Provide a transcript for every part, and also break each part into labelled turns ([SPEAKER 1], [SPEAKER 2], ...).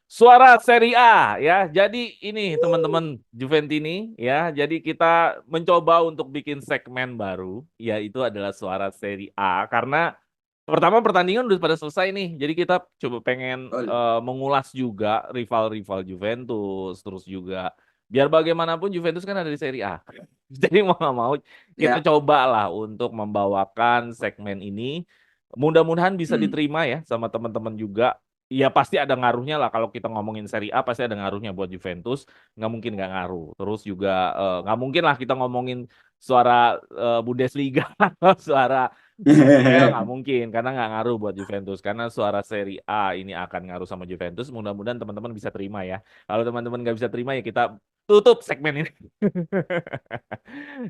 [SPEAKER 1] Suara Serie A ya. Jadi ini teman-teman Juventini ya. Jadi kita mencoba untuk bikin segmen baru, yaitu adalah Suara Serie A karena pertama pertandingan udah pada selesai nih. Jadi kita coba pengen
[SPEAKER 2] Betul.
[SPEAKER 1] mengulas juga rival-rival Juventus, terus juga biar bagaimanapun Juventus kan ada di Serie A. Jadi mau nggak mau kita
[SPEAKER 2] Ya.
[SPEAKER 1] cobalah untuk membawakan segmen ini. Mudah-mudahan bisa
[SPEAKER 2] Hmm.
[SPEAKER 1] diterima ya sama teman-teman juga. Ya pasti ada ngaruhnya lah kalau kita ngomongin Serie A pasti ada ngaruhnya buat Juventus. Nggak mungkin nggak ngaruh. Terus juga nggak mungkin lah kita ngomongin suara Bundesliga, suara UCL nggak mungkin karena nggak ngaruh buat Juventus karena suara Serie A ini akan ngaruh sama Juventus. Mudah-mudahan teman-teman bisa terima ya. Kalau teman-teman nggak bisa terima ya kita tutup segmen ini.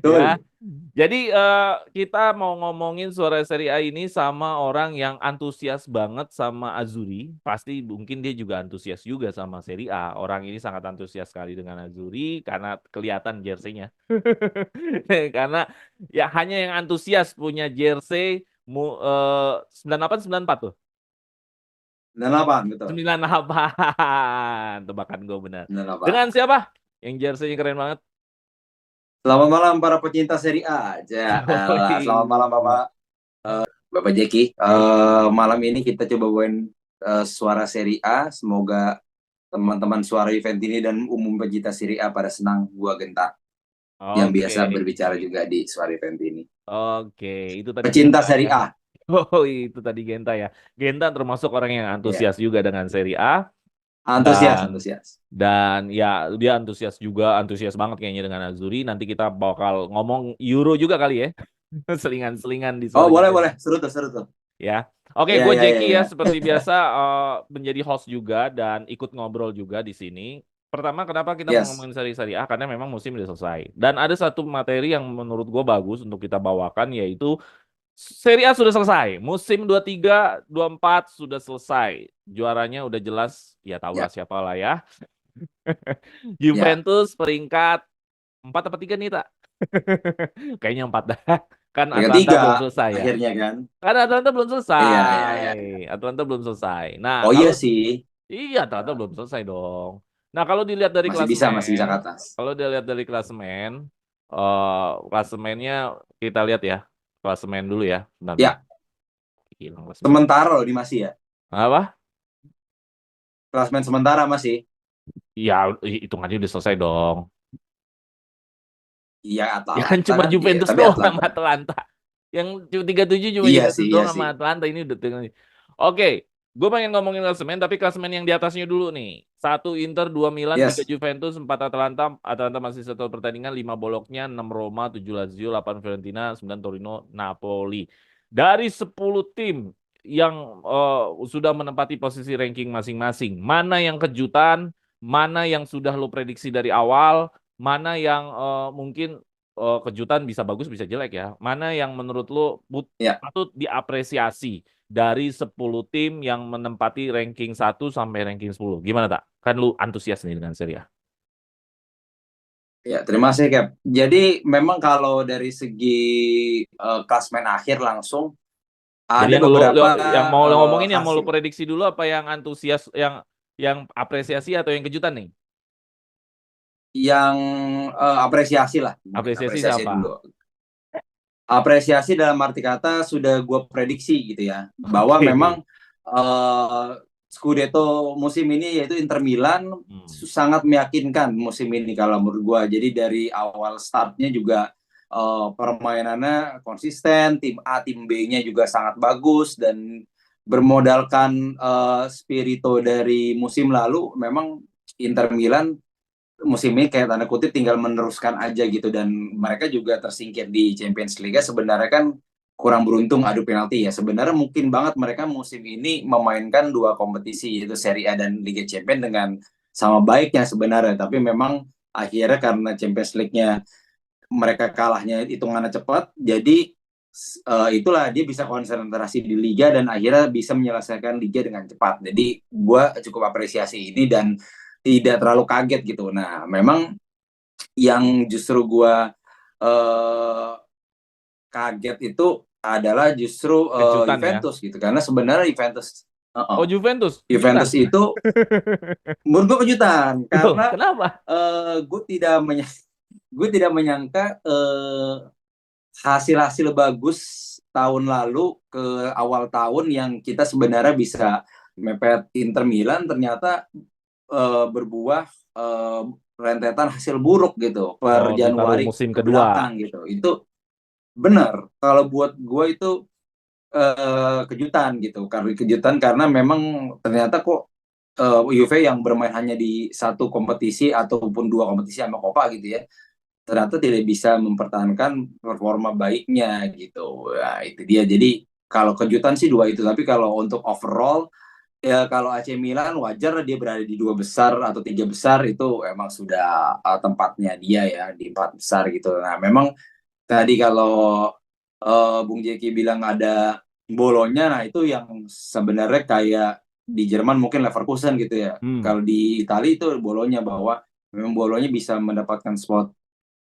[SPEAKER 1] Ya.
[SPEAKER 2] Betul.
[SPEAKER 1] Jadi kita mau ngomongin suara Serie A ini sama orang yang antusias banget sama Azzurri. Pasti mungkin dia juga antusias juga sama Serie A. Orang ini sangat antusias sekali dengan Azzurri karena kelihatan jersey-nya. Karena ya hanya yang antusias punya jersey 98 94 tuh.
[SPEAKER 2] 98, betul.
[SPEAKER 1] 98. Tebakan gue benar. Dengan
[SPEAKER 2] 98.
[SPEAKER 1] siapa? Yang jersey-nya keren banget.
[SPEAKER 2] Selamat malam para pecinta Serie A. Selamat malam Bapak Bapak Jeki. Malam ini kita coba bawain suara Serie A. Semoga teman-teman suara event ini dan umum pecinta Serie A pada senang gua Genta yang
[SPEAKER 1] Oke.
[SPEAKER 2] biasa berbicara juga di suara event ini.
[SPEAKER 1] Oke, itu tadi
[SPEAKER 2] Pecinta
[SPEAKER 1] Genta ya.
[SPEAKER 2] Serie A.
[SPEAKER 1] Oh, itu tadi Genta ya. Genta termasuk orang yang
[SPEAKER 2] Ya,
[SPEAKER 1] antusias juga dengan Serie A
[SPEAKER 2] antusias,
[SPEAKER 1] dan
[SPEAKER 2] antusias.
[SPEAKER 1] ya dia antusias juga, antusias banget kayaknya dengan Azzurri. Nanti kita bakal ngomong Euro juga kali ya. Selingan-selingan di
[SPEAKER 2] Oh,
[SPEAKER 1] suara
[SPEAKER 2] boleh, boleh.
[SPEAKER 1] Juventus
[SPEAKER 2] Seru tuh, seru tuh.
[SPEAKER 1] ya. Oke,
[SPEAKER 2] Iya,
[SPEAKER 1] gue
[SPEAKER 2] iya, iya,
[SPEAKER 1] Jackie ya
[SPEAKER 2] iya.
[SPEAKER 1] seperti biasa menjadi host juga dan ikut ngobrol juga di sini. Pertama, kenapa kita mau
[SPEAKER 2] Yes.
[SPEAKER 1] ngomongin seri-seri A? Karena memang musim udah selesai. Dan ada satu materi yang menurut gue bagus untuk kita bawakan, yaitu Serie A sudah selesai. Musim 23, 24 sudah selesai. Juaranya udah jelas, ya tahulah
[SPEAKER 2] Ya,
[SPEAKER 1] siapa lah ya.
[SPEAKER 2] ya.
[SPEAKER 1] Juventus peringkat 4 apa 3 nih, Tak? Kayaknya 4 dah. Kan
[SPEAKER 2] Peringkat
[SPEAKER 1] Atlanta
[SPEAKER 2] tiga
[SPEAKER 1] belum selesai ya.
[SPEAKER 2] akhirnya kan.
[SPEAKER 1] Kan Atlanta belum
[SPEAKER 2] Iya, iya, iya.
[SPEAKER 1] selesai. Atlanta belum selesai. Nah,
[SPEAKER 2] Oh
[SPEAKER 1] kalau
[SPEAKER 2] iya sih.
[SPEAKER 1] iya Atlanta belum selesai dong. Nah, kalau dilihat dari
[SPEAKER 2] Masih bisa
[SPEAKER 1] klasemen,
[SPEAKER 2] ke atas.
[SPEAKER 1] kalau dilihat dari klasemen, klasemennya kita lihat ya. Klasemen dulu ya. Bentar, bentar.
[SPEAKER 2] Ya,
[SPEAKER 1] Hilang klasemen.
[SPEAKER 2] sementara loh di masih ya.
[SPEAKER 1] Apa?
[SPEAKER 2] Klasmen sementara masih.
[SPEAKER 1] Ya, hitungannya udah selesai dong.
[SPEAKER 2] Iya,
[SPEAKER 1] Ya kan
[SPEAKER 2] Atalanta
[SPEAKER 1] cuma
[SPEAKER 2] kan. Iya,
[SPEAKER 1] Juventus
[SPEAKER 2] tapi
[SPEAKER 1] doang sama
[SPEAKER 2] Atlanta.
[SPEAKER 1] Atlanta. Yang cuma 37 cuma
[SPEAKER 2] Iya
[SPEAKER 1] Juventus
[SPEAKER 2] sih, iya
[SPEAKER 1] doang sama
[SPEAKER 2] sih.
[SPEAKER 1] Atlanta ini udah tinggal. Oke, gue pengen ngomongin klasemen tapi klasemen yang di atasnya dulu nih. Satu Inter, dua Milan, tiga
[SPEAKER 2] Yes.
[SPEAKER 1] Juventus, empat Atalanta. Atalanta masih satu pertandingan, lima boloknya, enam Roma, tujuh Lazio, 8 Fiorentina, 9 Torino, Napoli. Dari 10 tim yang sudah menempati posisi ranking masing-masing, mana yang kejutan, mana yang sudah lo prediksi dari awal, mana yang mungkin kejutan bisa bagus bisa jelek ya. Mana yang menurut lo
[SPEAKER 2] Ya.
[SPEAKER 1] patut diapresiasi dari 10 tim yang menempati ranking 1 sampai ranking 10? Gimana tak? Kan lu antusias nih dengan Serie A.
[SPEAKER 2] Ya, terima kasih, Cap. Jadi memang kalau dari segi klasmen akhir langsung
[SPEAKER 1] Jadi
[SPEAKER 2] ada
[SPEAKER 1] yang
[SPEAKER 2] beberapa
[SPEAKER 1] yang mau lo ngomongin yang mau lo
[SPEAKER 2] hasil
[SPEAKER 1] prediksi dulu apa yang antusias yang apresiasi atau yang kejutan nih?
[SPEAKER 2] yang apresiasi lah, mungkin
[SPEAKER 1] Apresiasi
[SPEAKER 2] apresiasi
[SPEAKER 1] siapa?
[SPEAKER 2] dulu. Apresiasi dalam arti kata sudah gue prediksi gitu ya, bahwa memang
[SPEAKER 1] Oke.
[SPEAKER 2] uh, Scudetto musim ini yaitu Inter Milan
[SPEAKER 1] Hmm.
[SPEAKER 2] sangat meyakinkan musim ini kalau menurut gue. Jadi dari awal startnya juga permainannya konsisten, tim A, tim B-nya juga sangat bagus dan bermodalkan spirito dari musim lalu, memang Inter Milan musim ini kayak tanda kutip tinggal meneruskan aja gitu, dan mereka juga tersingkir di Champions League sebenarnya kan kurang beruntung adu penalti ya. Sebenarnya mungkin banget mereka musim ini memainkan dua kompetisi yaitu Serie A dan Liga Champions dengan sama baiknya sebenarnya, tapi memang akhirnya karena Champions League-nya mereka kalahnya hitungannya cepat, jadi itulah dia bisa konsentrasi di Liga dan akhirnya bisa menyelesaikan Liga dengan cepat. Jadi gue cukup apresiasi ini dan tidak terlalu kaget gitu. Nah, memang yang justru gue kaget itu adalah justru
[SPEAKER 1] Kejutan ya.
[SPEAKER 2] Juventus gitu, karena sebenarnya Juventus Uh-uh.
[SPEAKER 1] Oh, Juventus kejutan.
[SPEAKER 2] Juventus itu menurut gue kejutan
[SPEAKER 1] Loh,
[SPEAKER 2] karena
[SPEAKER 1] kenapa?
[SPEAKER 2] gue tidak menyangka hasil-hasil bagus tahun lalu ke awal tahun yang kita sebenarnya bisa mepet Inter Milan ternyata berbuah rentetan hasil buruk gitu per
[SPEAKER 1] Oh, di paruh
[SPEAKER 2] Januari
[SPEAKER 1] musim
[SPEAKER 2] ke
[SPEAKER 1] kedua.
[SPEAKER 2] belakang gitu. Itu benar. Kalau buat gue itu kejutan gitu. Karena kejutan karena memang ternyata kok Juve yang bermain hanya di satu kompetisi ataupun dua kompetisi sama Copa gitu ya ternyata tidak bisa mempertahankan performa baiknya gitu. Ya, itu dia. Jadi kalau kejutan sih dua itu, tapi kalau untuk overall ya kalau AC Milan wajar dia berada di dua besar atau tiga besar itu emang sudah tempatnya dia ya di empat besar gitu. Nah memang tadi kalau Bung Jeki bilang ada Bolonya, nah itu yang sebenarnya kayak di Jerman mungkin Leverkusen gitu ya.
[SPEAKER 1] Hmm.
[SPEAKER 2] Kalau di Italia itu Bolonya bahwa memang Bolonya bisa mendapatkan spot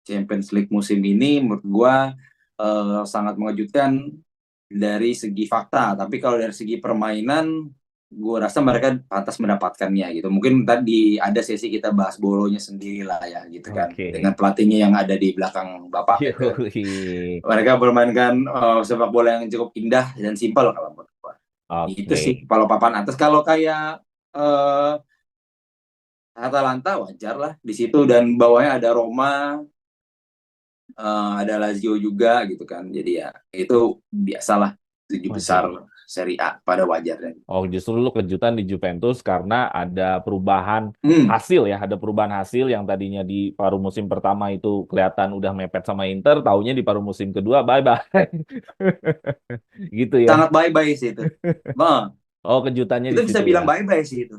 [SPEAKER 2] Champions League musim ini menurut gua sangat mengejutkan dari segi fakta. Tapi kalau dari segi permainan, gua rasa mereka pantas mendapatkannya gitu. Mungkin tadi ada sesi kita bahas Bolonya sendiri lah ya gitu kan. Dengan
[SPEAKER 1] Oke.
[SPEAKER 2] pelatihnya yang ada di belakang Bapak gitu kan.
[SPEAKER 1] Yoi.
[SPEAKER 2] Mereka bermainkan sepak bola yang cukup indah dan simpel kalau menurut gua. Itu
[SPEAKER 1] Oke.
[SPEAKER 2] sih kalau papan atas. Kalau kayak Atalanta wajar lah di situ dan bawahnya ada Roma, ada Lazio juga gitu kan. Jadi ya itu biasalah tujuh besar
[SPEAKER 1] Oke.
[SPEAKER 2] Serie A pada wajarnya.
[SPEAKER 1] Oh, justru lu kejutan di Juventus karena ada perubahan
[SPEAKER 2] Hmm,
[SPEAKER 1] hasil ya, ada perubahan hasil yang tadinya di paruh musim pertama itu kelihatan udah mepet sama Inter, taunya di paruh musim kedua bye bye. Gitu ya.
[SPEAKER 2] sangat bye-bye sih itu. Bang,
[SPEAKER 1] Oh, kejutannya
[SPEAKER 2] kita
[SPEAKER 1] di
[SPEAKER 2] bisa
[SPEAKER 1] situ ya.
[SPEAKER 2] bilang bye-bye sih itu.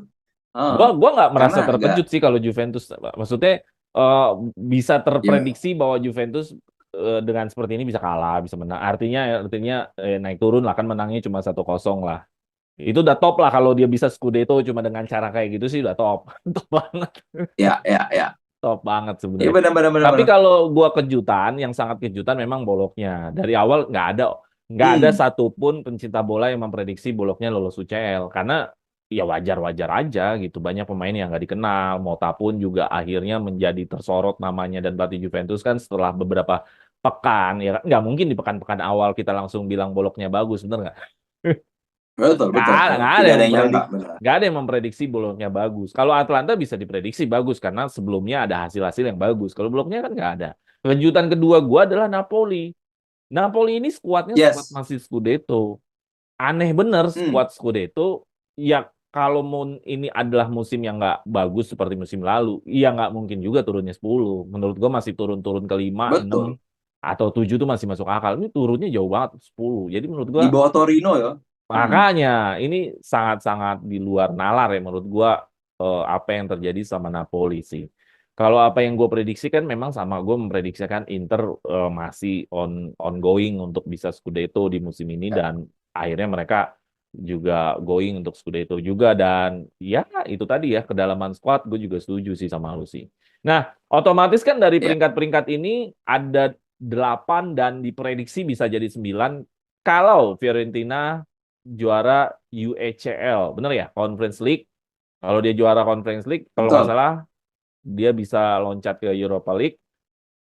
[SPEAKER 1] Gua nggak
[SPEAKER 2] Karena
[SPEAKER 1] merasa
[SPEAKER 2] agak
[SPEAKER 1] terkejut sih kalau Juventus. Maksudnya eh, bisa
[SPEAKER 2] ya
[SPEAKER 1] terprediksi bahwa Juventus dengan seperti ini bisa kalah, bisa menang. Artinya naik turun lah kan menangnya cuma 1-0 lah. Itu udah top lah kalau dia bisa Scudetto cuma dengan cara kayak gitu sih udah top. Top banget.
[SPEAKER 2] ya.
[SPEAKER 1] Top banget
[SPEAKER 2] Ya
[SPEAKER 1] sebenarnya.
[SPEAKER 2] benar benar benar
[SPEAKER 1] Tapi
[SPEAKER 2] benar.
[SPEAKER 1] kalau gua kejutan, yang sangat kejutan memang Bologna. Dari awal nggak ada
[SPEAKER 2] Hmm,
[SPEAKER 1] satupun pencinta bola yang memprediksi Bologna lolos UCL karena ya wajar-wajar aja gitu. Banyak pemain yang nggak dikenal. Mota pun juga akhirnya menjadi tersorot namanya dan pelatih Juventus kan setelah beberapa pekan ya kan? Nggak mungkin di pekan-pekan awal kita langsung bilang Bologna bagus, bener nggak?
[SPEAKER 2] betul
[SPEAKER 1] Nggak
[SPEAKER 2] betul
[SPEAKER 1] ada,
[SPEAKER 2] betul.
[SPEAKER 1] nggak ada
[SPEAKER 2] Tidak
[SPEAKER 1] yang
[SPEAKER 2] ada yang nyangka
[SPEAKER 1] mempredik,
[SPEAKER 2] benar.
[SPEAKER 1] nggak ada yang memprediksi Bologna bagus. Kalau Atlanta bisa diprediksi bagus karena sebelumnya ada hasil-hasil yang bagus. Kalau Bologna kan nggak ada. Kejutan kedua gua adalah Napoli. Napoli ini skuadnya skuad
[SPEAKER 2] Yes.
[SPEAKER 1] masih Scudetto. Aneh bener
[SPEAKER 2] Hmm,
[SPEAKER 1] skuad Scudetto. Ya kalau mau ini adalah musim yang nggak bagus seperti musim lalu, iya nggak mungkin juga turunnya 10. Menurut gua masih turun-turun ke 5, 6
[SPEAKER 2] betul.
[SPEAKER 1] atau 7 tuh masih masuk akal. Ini turunnya jauh banget 10. Jadi menurut gua
[SPEAKER 2] Di bawah Torino ya. Hmm.
[SPEAKER 1] makanya ini sangat-sangat di luar nalar ya menurut gua apa yang terjadi sama Napoli sih. Kalau apa yang gue prediksi kan memang sama gue memprediksikan Inter masih ongoing untuk bisa Scudetto di musim ini
[SPEAKER 2] Ya.
[SPEAKER 1] dan akhirnya mereka juga going untuk Scudetto juga dan ya itu tadi ya kedalaman squad gue juga setuju sih sama lu sih. Nah, otomatis kan dari
[SPEAKER 2] Ya.
[SPEAKER 1] peringkat-peringkat ini ada 8 dan diprediksi bisa jadi 9 kalau Fiorentina juara UECL, bener ya? Conference League. Kalau dia juara Conference League, kalau nggak
[SPEAKER 2] Betul.
[SPEAKER 1] salah, dia bisa loncat ke Europa League.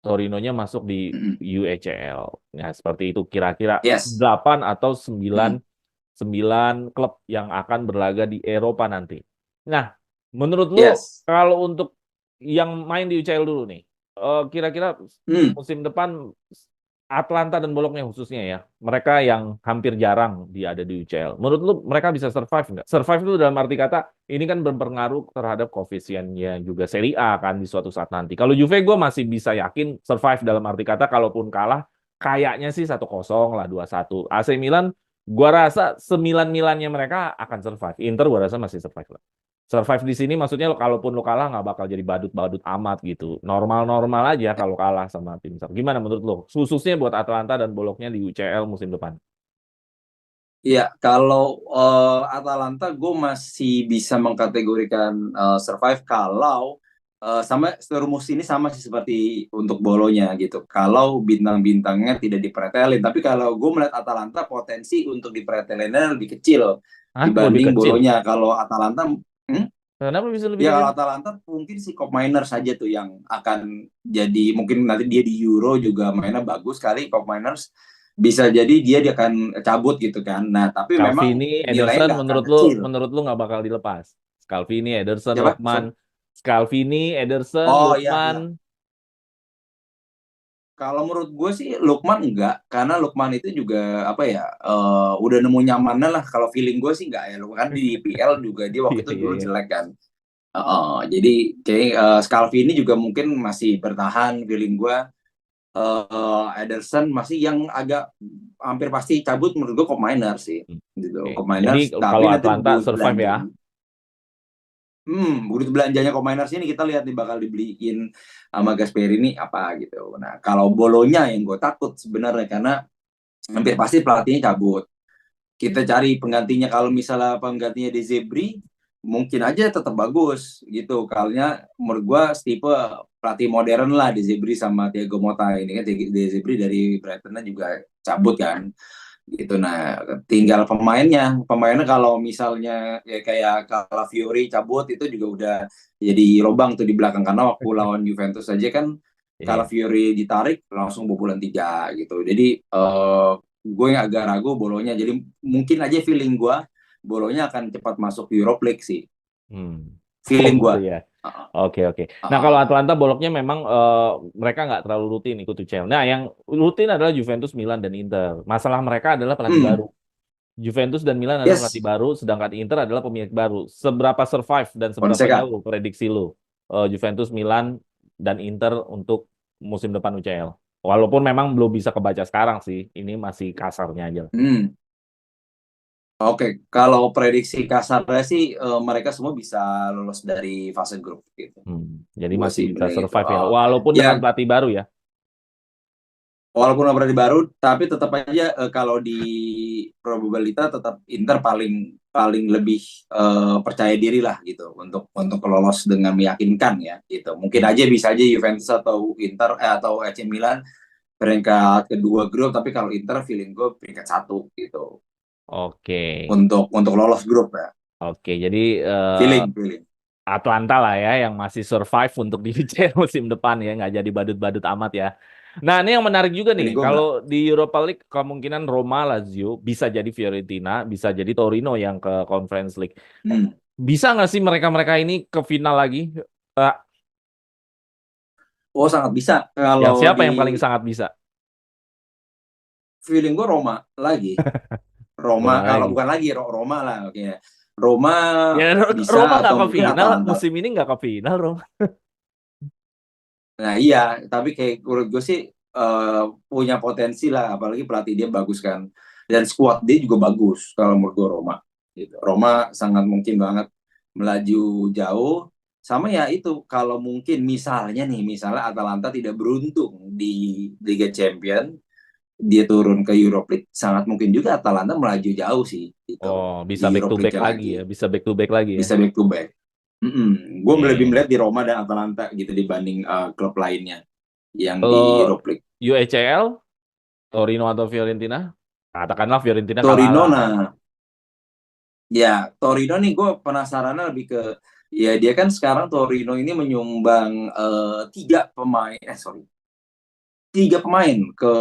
[SPEAKER 1] Torinonya masuk di
[SPEAKER 2] Mm-mm.
[SPEAKER 1] UECL. Ya, seperti itu kira-kira
[SPEAKER 2] Yes.
[SPEAKER 1] 8 atau 9
[SPEAKER 2] Mm.
[SPEAKER 1] 9 klub yang akan berlaga di Eropa nanti. Nah, menurut lu
[SPEAKER 2] Yes.
[SPEAKER 1] kalau untuk yang main di UCL dulu nih, kira-kira
[SPEAKER 2] Hmm.
[SPEAKER 1] musim depan Atlanta dan Bologna khususnya ya, mereka yang hampir jarang dia ada di UCL. Menurut lu mereka bisa survive nggak? Survive itu dalam arti kata ini kan berpengaruh terhadap koefisiennya juga Serie A kan di suatu saat nanti. Kalau Juve gue masih bisa yakin survive dalam arti kata kalaupun kalah kayaknya sih 1-0 lah 2-1. AC Milan gua rasa sembilan-milannya mereka akan survive. Inter gua rasa masih survive lah. Survive di sini maksudnya kalaupun lo kalah nggak bakal jadi badut-badut amat gitu. Normal-normal aja kalau kalah sama tim besar. Gimana menurut lo? Khususnya buat Atalanta dan Bologna di UCL musim depan.
[SPEAKER 2] Iya, kalau Atalanta gue masih bisa mengkategorikan survive kalau sama rumus ini sama sih seperti untuk Bolonya gitu. Kalau bintang-bintangnya tidak dipretelin, tapi kalau gue melihat Atalanta potensi untuk dipretelinnya lebih kecil
[SPEAKER 1] Ah, lebih
[SPEAKER 2] dibanding
[SPEAKER 1] kecil.
[SPEAKER 2] Bolonya. Kalau Atalanta,
[SPEAKER 1] Kenapa bisa lebih
[SPEAKER 2] ya
[SPEAKER 1] kecil?
[SPEAKER 2] kalau Atalanta mungkin si Kopp Miners saja tuh yang akan jadi mungkin nanti dia di Euro juga mainnya bagus kali Kopp Miners bisa jadi dia akan cabut gitu kan. Nah tapi memang
[SPEAKER 1] Scalvini,
[SPEAKER 2] nilainya
[SPEAKER 1] Ederson
[SPEAKER 2] nggak akan kecil.
[SPEAKER 1] menurut lu nggak bakal dilepas. Scalvini, Ederson,
[SPEAKER 2] Siapa?
[SPEAKER 1] Lokman, Scalvini, Ederson,
[SPEAKER 2] Oh iya
[SPEAKER 1] Lukman.
[SPEAKER 2] iya. Kalau menurut gue sih Lukman enggak, karena Lukman itu juga apa ya, udah nemu nyamannya lah. Kalau feeling gue sih enggak ya, Lukman kan di IPL juga dia waktu
[SPEAKER 1] Iya
[SPEAKER 2] itu
[SPEAKER 1] iya
[SPEAKER 2] dulu
[SPEAKER 1] iya.
[SPEAKER 2] jelek kan. Jadi kayak Scalvi ini juga mungkin masih bertahan feeling gue. Ederson masih yang agak hampir pasti cabut menurut gue Kopp Miners sih,
[SPEAKER 1] Oke.
[SPEAKER 2] gitu. Kopp
[SPEAKER 1] Jadi
[SPEAKER 2] Miners,
[SPEAKER 1] kalau
[SPEAKER 2] tapi nanti
[SPEAKER 1] Atlanta
[SPEAKER 2] duit
[SPEAKER 1] survive ya.
[SPEAKER 2] belanja. Duit belanjanya Kominers ini kita lihat nih bakal dibeliin sama Gasperini apa gitu. Nah, kalau Bolonya yang gue takut sebenarnya karena hampir pasti pelatihnya cabut. Kita cari penggantinya kalau misalnya penggantinya De Zerbi mungkin aja tetap bagus gitu. Karena menurut gue tipe pelatih modern lah De Zerbi sama Thiago Motta ini kan De Zerbi dari Brighton juga cabut kan gitu. Nah, tinggal pemainnya kalau misalnya ya kayak Calafiori cabut itu juga udah jadi lobang tuh di belakang karena waktu lawan Juventus aja kan
[SPEAKER 1] Iya.
[SPEAKER 2] Calafiori ditarik langsung bobolan 3 gitu. Jadi gue yang agak ragu Bolonya. Jadi mungkin aja feeling gue Bolonya akan cepat masuk Europe League sih.
[SPEAKER 1] Hmm. Oh
[SPEAKER 2] Feeling
[SPEAKER 1] gitu
[SPEAKER 2] gue.
[SPEAKER 1] ya.
[SPEAKER 2] Uh,
[SPEAKER 1] Oke oke.
[SPEAKER 2] uh,
[SPEAKER 1] Nah kalau
[SPEAKER 2] uh.
[SPEAKER 1] Atlanta boloknya memang mereka nggak terlalu rutin ikut UCL. Nah yang rutin adalah Juventus, Milan dan Inter. Masalah mereka adalah pelatih baru.
[SPEAKER 2] Hmm,
[SPEAKER 1] Juventus dan Milan adalah pelatih
[SPEAKER 2] yes,
[SPEAKER 1] baru, sedangkan Inter adalah pemilik baru. Seberapa survive dan seberapa
[SPEAKER 2] Fonseca.
[SPEAKER 1] jauh prediksi lu Juventus, Milan dan Inter untuk musim depan UCL? Walaupun memang belum bisa kebaca sekarang sih, ini masih kasarnya aja.
[SPEAKER 2] Hmm. Oke, kalau prediksi kasarnya sih mereka semua bisa lolos dari fase grup gitu.
[SPEAKER 1] Hmm, jadi
[SPEAKER 2] Gue
[SPEAKER 1] masih
[SPEAKER 2] sih
[SPEAKER 1] bisa
[SPEAKER 2] bilang gitu.
[SPEAKER 1] survive ya, walaupun
[SPEAKER 2] Ya,
[SPEAKER 1] dengan pelatih baru ya.
[SPEAKER 2] walaupun berarti baru, tapi tetap aja kalau di probabilitas tetap Inter paling paling lebih percaya diri lah gitu untuk lolos dengan meyakinkan ya gitu. Mungkin
[SPEAKER 1] Hmm.
[SPEAKER 2] aja bisa aja Juventus atau Inter atau AC Milan peringkat kedua grup, tapi kalau Inter feeling gue peringkat satu gitu
[SPEAKER 1] Oke,
[SPEAKER 2] untuk lolos grup ya.
[SPEAKER 1] oke. Jadi
[SPEAKER 2] Feeling.
[SPEAKER 1] Atlanta lah ya yang masih survive untuk di UCL musim depan ya, nggak jadi badut-badut amat ya. Nah, ini yang menarik juga nih,
[SPEAKER 2] Feeling gue
[SPEAKER 1] kalau
[SPEAKER 2] enggak.
[SPEAKER 1] di Europa League kemungkinan Roma, Lazio, bisa jadi Fiorentina, bisa jadi Torino yang ke Conference League.
[SPEAKER 2] Hmm.
[SPEAKER 1] Bisa nggak sih mereka-mereka ini ke final lagi? Eh,
[SPEAKER 2] Oh sangat bisa
[SPEAKER 1] yang
[SPEAKER 2] kalau
[SPEAKER 1] siapa
[SPEAKER 2] di
[SPEAKER 1] yang paling sangat bisa?
[SPEAKER 2] feeling gue Roma lagi.
[SPEAKER 1] Roma
[SPEAKER 2] Roma kalau
[SPEAKER 1] lagi.
[SPEAKER 2] bukan lagi Roma lah oke. Roma
[SPEAKER 1] Ya, Roma
[SPEAKER 2] bisa
[SPEAKER 1] nggak
[SPEAKER 2] atau
[SPEAKER 1] ke
[SPEAKER 2] mungkin
[SPEAKER 1] final,
[SPEAKER 2] Atalanta.
[SPEAKER 1] musim ini nggak ke final, Roma.
[SPEAKER 2] Nah iya, tapi kayak menurut gue sih punya potensi lah, apalagi pelatih dia bagus kan, dan squad dia juga bagus kalau menurut gue Roma. Gitu. Roma sangat mungkin banget melaju jauh. Sama ya itu kalau mungkin misalnya Atalanta tidak beruntung di Liga Champion, dia turun ke Europe League, sangat mungkin juga Atalanta melaju jauh sih itu
[SPEAKER 1] Oh,
[SPEAKER 2] di
[SPEAKER 1] bisa back to
[SPEAKER 2] Europe
[SPEAKER 1] back
[SPEAKER 2] League
[SPEAKER 1] lagi
[SPEAKER 2] lagi.
[SPEAKER 1] ya, bisa back to back lagi ya.
[SPEAKER 2] Bisa back to back. Gue lebih
[SPEAKER 1] Oke.
[SPEAKER 2] melihat di Roma dan Atalanta gitu dibanding klub lainnya yang
[SPEAKER 1] Kalau
[SPEAKER 2] di Europe League.
[SPEAKER 1] UECL, Torino atau Fiorentina? Katakanlah Fiorentina kalah
[SPEAKER 2] Torino,
[SPEAKER 1] lah.
[SPEAKER 2] nah ya Torino nih gue penasarannya lebih ke ya dia kan sekarang Torino ini menyumbang tiga pemain ke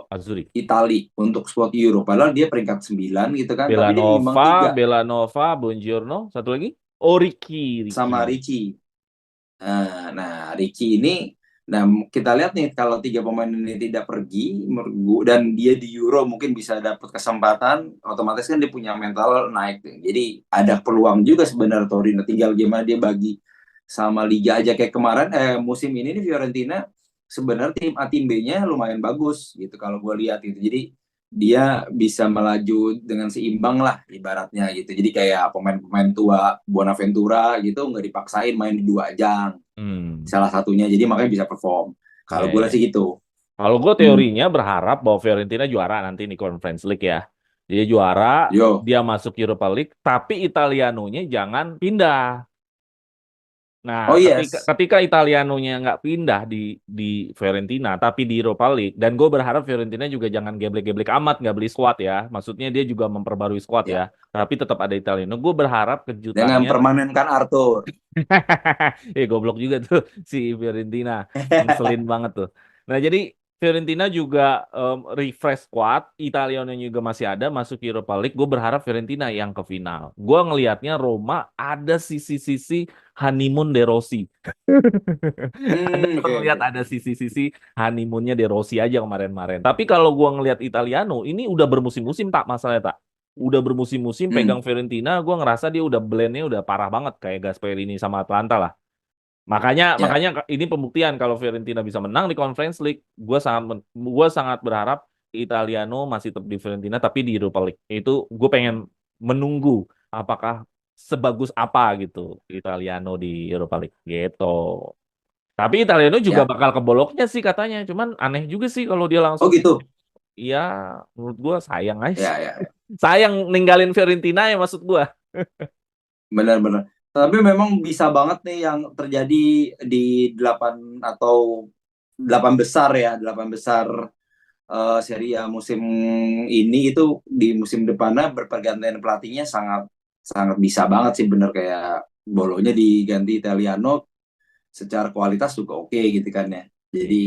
[SPEAKER 1] Azzurri.
[SPEAKER 2] Itali untuk squad Euro. Padahal dia peringkat 9 gitu kan, tapi dia menyumbang
[SPEAKER 1] Belanova,
[SPEAKER 2] tiga
[SPEAKER 1] Belanova, Buongiorno. Satu lagi? Oh, Ricky,
[SPEAKER 2] sama
[SPEAKER 1] Ricky.
[SPEAKER 2] Ricci. Nah, Ricky ini, nah kita lihat nih kalau tiga pemain ini tidak pergi dan dia di Euro mungkin bisa dapat kesempatan, otomatis kan dia punya mental naik. Jadi ada peluang juga sebenarnya Torino. Tinggal gimana dia bagi sama Liga aja kayak kemarin musim ini nih Fiorentina sebenarnya tim A tim B-nya lumayan bagus gitu kalau gue lihat gitu. Jadi dia bisa melaju dengan seimbang lah ibaratnya gitu. Jadi kayak pemain-pemain tua Bonaventura gitu nggak dipaksain main di dua ajang
[SPEAKER 1] Hmm,
[SPEAKER 2] salah satunya. Jadi makanya bisa perform. Kalau
[SPEAKER 1] ya,
[SPEAKER 2] gue
[SPEAKER 1] ya.
[SPEAKER 2] sih gitu.
[SPEAKER 1] Kalau gue
[SPEAKER 2] Hmm.
[SPEAKER 1] teorinya berharap bahwa Fiorentina juara nanti di Conference League ya. Dia juara,
[SPEAKER 2] Yo,
[SPEAKER 1] dia masuk Europa League, tapi Italianonya jangan pindah. Nah,
[SPEAKER 2] Oh
[SPEAKER 1] ketika
[SPEAKER 2] yes.
[SPEAKER 1] ketika Italianonya nggak pindah di Fiorentina, tapi di Europa League, dan gue berharap Fiorentina juga jangan geblek-geblek amat nggak beli squad ya. Maksudnya dia juga memperbarui squad
[SPEAKER 2] Ya.
[SPEAKER 1] ya, tapi tetap ada Italiano. Gue berharap
[SPEAKER 2] Dengan
[SPEAKER 1] kejutannya,
[SPEAKER 2] permanenkan Arthur.
[SPEAKER 1] goblok juga tuh si Fiorentina, ngeselin banget tuh. Nah, jadi Fiorentina juga refresh squad, Italiano juga masih ada masuk Europa League. Gue berharap Fiorentina yang ke final. Gue ngelihatnya Roma ada sisi-sisi honeymoon De Rossi. Ada
[SPEAKER 2] Oke
[SPEAKER 1] ngelihat
[SPEAKER 2] oke.
[SPEAKER 1] ada sisi-sisi honeymoonnya De Rossi aja kemarin-kemarin. Tapi kalau gua ngelihat Italiano, ini udah bermusim-musim tak masalahnya tak. Udah bermusim-musim
[SPEAKER 2] Hmm,
[SPEAKER 1] pegang Fiorentina, gua ngerasa dia udah blendnya udah parah banget kayak Gasperini sama Atalanta lah. Makanya
[SPEAKER 2] ya.
[SPEAKER 1] makanya ini pembuktian kalau Fiorentina bisa menang di Conference League, gua sangat berharap Italiano masih tetap di Fiorentina tapi di Europa League. Itu gue pengen menunggu apakah sebagus apa gitu Italiano di Europa League gitu. Tapi Italiano juga
[SPEAKER 2] Ya.
[SPEAKER 1] bakal keboloknya sih katanya. Cuman aneh juga sih kalau dia
[SPEAKER 2] Oh
[SPEAKER 1] langsung.
[SPEAKER 2] gitu.
[SPEAKER 1] Iya, menurut gua sayang aja.
[SPEAKER 2] Ya ya.
[SPEAKER 1] Sayang ninggalin Fiorentina ya maksud gua.
[SPEAKER 2] Benar-benar. Tapi memang bisa banget nih yang terjadi di delapan atau delapan besar ya, delapan besar Serie A musim ini itu di musim depannya berpergantian pelatihnya sangat sangat bisa banget sih bener kayak Bolonya diganti Italiano secara kualitas juga oke gitu kan ya.
[SPEAKER 1] Iya.
[SPEAKER 2] Jadi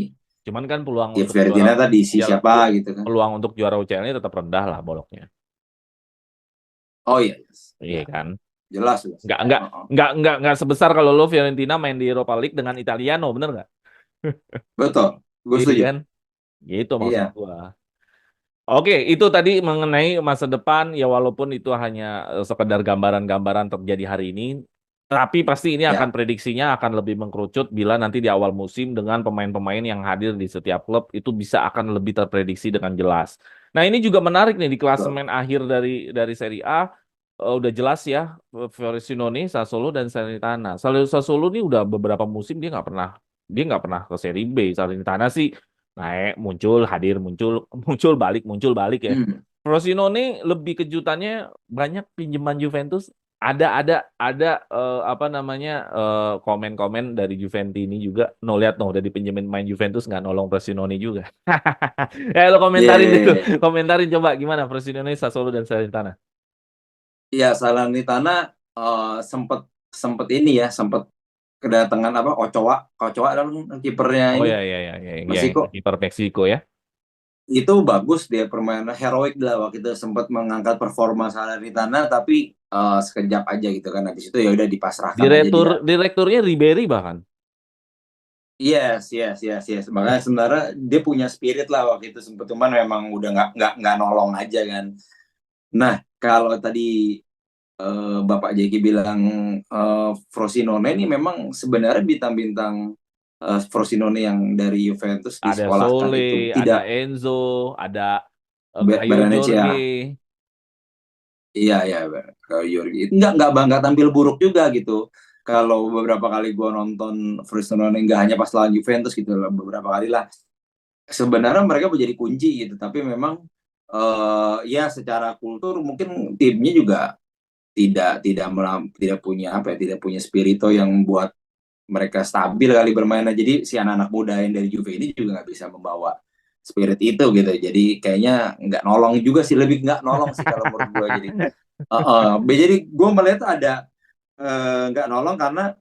[SPEAKER 1] Cuman kan peluang
[SPEAKER 2] ya
[SPEAKER 1] untuk juara
[SPEAKER 2] Fiorentina tadi si
[SPEAKER 1] ya,
[SPEAKER 2] siapa gitu kan.
[SPEAKER 1] peluang untuk juara UCL-nya tetap rendah lah boloknya.
[SPEAKER 2] Oh iya, yes.
[SPEAKER 1] Iya
[SPEAKER 2] Ya
[SPEAKER 1] kan?
[SPEAKER 2] jelas jelas.
[SPEAKER 1] Nggak nggak
[SPEAKER 2] Uh-uh.
[SPEAKER 1] nggak sebesar kalau lo Fiorentina main di Europa League dengan Italiano, bener nggak?
[SPEAKER 2] Betul, gue
[SPEAKER 1] Iya
[SPEAKER 2] setuju.
[SPEAKER 1] kan? Gitu maksud
[SPEAKER 2] Iya,
[SPEAKER 1] gua. Oke, itu tadi mengenai masa depan ya walaupun itu hanya sekedar gambaran-gambaran terjadi hari ini, tapi pasti ini akan
[SPEAKER 2] ya
[SPEAKER 1] prediksinya akan lebih mengkerucut bila nanti di awal musim dengan pemain-pemain yang hadir di setiap klub itu bisa akan lebih terprediksi dengan jelas. Nah, ini juga menarik nih di
[SPEAKER 2] betul.
[SPEAKER 1] klasemen akhir dari Serie A udah jelas ya Frosinone, Sassuolo dan Salernitana. Sassuolo ini udah beberapa musim dia nggak pernah ke Serie B. Salernitana sih naik muncul hadir muncul muncul balik ya.
[SPEAKER 2] Hmm.
[SPEAKER 1] Frosinone lebih kejutannya banyak pinjaman Juventus ada apa namanya komen-komen dari Juventus ini juga no lihat no udah dipinjemin main Juventus nggak nolong Frosinone juga. Lo
[SPEAKER 2] Iya,
[SPEAKER 1] komentarin
[SPEAKER 2] iya,
[SPEAKER 1] deh
[SPEAKER 2] iya.
[SPEAKER 1] komentarin coba gimana Frosinone Sassuolo dan Salernitana.
[SPEAKER 2] Iya, Salernitana sempet sempet ini ya, sempet kedatangan apa Ochoa, Ochoa kan kipernya
[SPEAKER 1] Oh
[SPEAKER 2] ini
[SPEAKER 1] ya ya ya ya yang
[SPEAKER 2] Meksiko.
[SPEAKER 1] kiper Meksiko ya.
[SPEAKER 2] Itu bagus dia permainan heroik lah waktu itu sempat mengangkat performa Salernitana tapi sekejap aja gitu kan habis itu ya udah dipasrahkan aja dia.
[SPEAKER 1] Direkturnya Ribery bahkan.
[SPEAKER 2] Yes, yes, yes, yes. Makanya sebenarnya dia punya spirit lah waktu itu sempet cuman memang udah nggak nolong aja kan. Nah, kalau tadi Bapak Jeki bilang Frosinone ini memang sebenarnya bintang-bintang Frosinone yang dari Juventus
[SPEAKER 1] Ada
[SPEAKER 2] disekolahkan
[SPEAKER 1] Sole,
[SPEAKER 2] itu
[SPEAKER 1] ada
[SPEAKER 2] tidak
[SPEAKER 1] Enzo, ada Caio
[SPEAKER 2] Berenecia.
[SPEAKER 1] Jorge.
[SPEAKER 2] Iya ya, kalau Yorgi itu nggak tampil buruk juga gitu. Kalau beberapa kali gue nonton Frosinone nggak hanya pas lawan Juventus gitu lah, beberapa kali lah. Sebenarnya mereka menjadi kunci gitu, tapi memang ya secara kultur mungkin timnya juga tidak punya apa ya, tidak punya spirito yang buat mereka stabil kali bermainnya. Jadi si anak-anak muda yang dari Juve ini juga nggak bisa membawa spirit itu gitu. Jadi kayaknya nggak nolong juga sih, lebih nggak nolong sih kalau menurut gue. Jadi gue melihat ada nggak nolong karena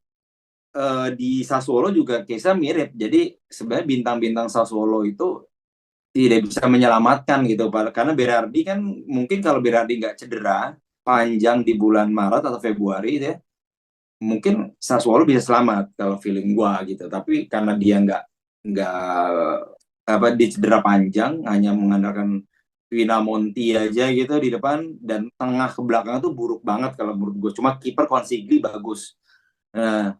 [SPEAKER 2] di Sassuolo juga kisah mirip. Jadi sebenarnya bintang-bintang Sassuolo itu tidak bisa menyelamatkan gitu. Karena Berardi kan mungkin kalau Berardi nggak cedera panjang di bulan Maret atau Februari itu ya, mungkin Sassuolo bisa selamat kalau feeling gue gitu. Tapi karena dia nggak apa di cedera panjang hanya mengandalkan Monti aja gitu di depan dan tengah ke belakang tuh buruk banget kalau menurut gue. Cuma kiper Consigli bagus. Nah,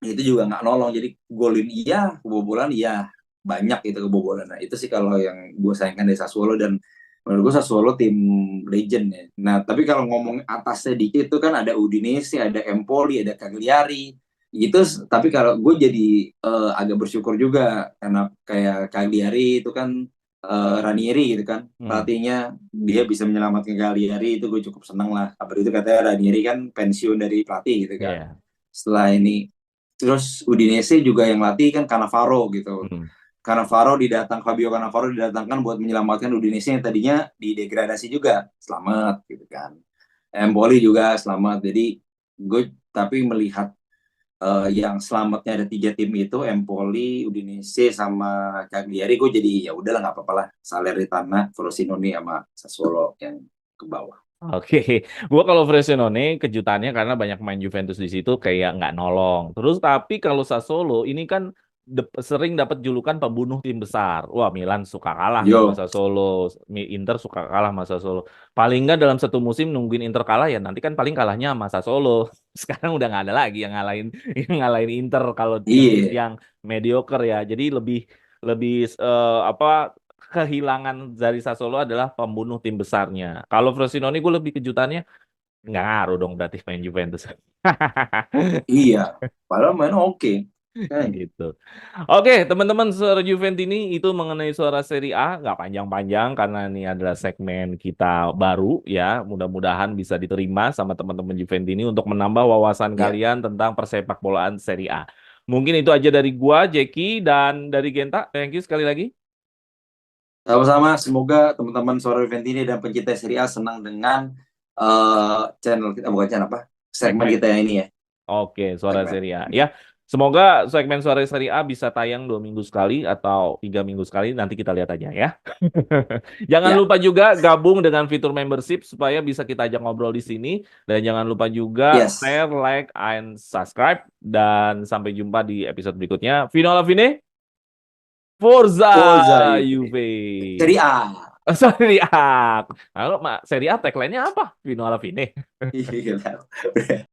[SPEAKER 2] itu juga nggak nolong. Jadi golin iya, kebobolan iya, banyak itu kebobolan. Nah, itu sih kalau yang gue sayangkan dari Sassuolo dan menurut gue Sassuolo tim legend ya. Nah, tapi kalau ngomong atasnya dikit itu kan ada Udinese, ada Empoli, ada Cagliari. Gitu, tapi kalau gue jadi agak bersyukur juga karena kayak Cagliari itu kan Ranieri gitu kan
[SPEAKER 1] Hmm,
[SPEAKER 2] pelatihnya dia bisa menyelamatkan Cagliari itu gue cukup senang lah. Apalagi itu katanya Ranieri kan pensiun dari pelatih gitu kan
[SPEAKER 1] ya.
[SPEAKER 2] setelah ini. Terus Udinese juga yang latih kan Cannavaro gitu.
[SPEAKER 1] Hmm.
[SPEAKER 2] Fabio Cannavaro didatangkan buat menyelamatkan Udinese yang tadinya didegradasi juga, selamat gitu kan. Empoli juga selamat. Jadi gue tapi melihat yang selamatnya ada 3 tim itu, Empoli, Udinese sama Cagliari, gue jadi ya udahlah nggak apa-apa lah, Salernitana, Frosinone sama Sassuolo yang ke bawah.
[SPEAKER 1] Oke, gua kalau Frosinone kejutannya karena banyak main Juventus di situ kayak nggak nolong. Terus tapi kalau Sassuolo ini kan sering dapat julukan pembunuh tim besar. Wah, Milan suka kalah nih sama
[SPEAKER 2] Yo,
[SPEAKER 1] Sassuolo, Inter suka kalah sama Sassuolo. Paling nggak dalam satu musim nungguin Inter kalah ya nanti kan paling kalahnya sama Sassuolo. Sekarang udah nggak ada lagi yang ngalahin yang ngalahin Inter kalau tim-tim
[SPEAKER 2] iya,
[SPEAKER 1] yang mediocre ya. Jadi lebih lebih apa kehilangan dari Sassuolo adalah pembunuh tim besarnya. Kalau Frosinone gue lebih kejutannya nggak ngaruh dong berarti main Juventus.
[SPEAKER 2] iya. Padahal main oke. Kayaknya.
[SPEAKER 1] Gitu. Oke, teman-teman suara Juventini itu mengenai suara Serie A nggak panjang-panjang karena ini adalah segmen kita baru ya. Mudah-mudahan bisa diterima sama teman-teman Juventini untuk menambah wawasan
[SPEAKER 2] Ya,
[SPEAKER 1] kalian tentang persepak bolaan Serie A. Mungkin itu aja dari gua, Jeki, dan dari Genta. Thank you sekali lagi.
[SPEAKER 2] sama-sama. Semoga teman-teman Suara Juventini dan pencinta Serie A senang dengan channel kita, bukan channel apa, segmen
[SPEAKER 1] Segmen.
[SPEAKER 2] kita yang ini ya,
[SPEAKER 1] Oke, suara
[SPEAKER 2] segmen.
[SPEAKER 1] Serie A. Ya, semoga segmen suara Serie A bisa tayang 2 minggu sekali atau 3 minggu sekali. Nanti kita lihat aja ya. Jangan
[SPEAKER 2] Ya,
[SPEAKER 1] lupa juga gabung dengan fitur membership supaya bisa kita ajak ngobrol di sini. Dan jangan lupa juga
[SPEAKER 2] yes.
[SPEAKER 1] share, like, and subscribe. Dan sampai jumpa di episode berikutnya. Vino Lavine,
[SPEAKER 2] Forza
[SPEAKER 1] Forza
[SPEAKER 2] Juve.
[SPEAKER 1] Juve.
[SPEAKER 2] Serie A.
[SPEAKER 1] Serie A. Lalu, Serie A tagline-nya apa? Vino Lavine.
[SPEAKER 2] Iya.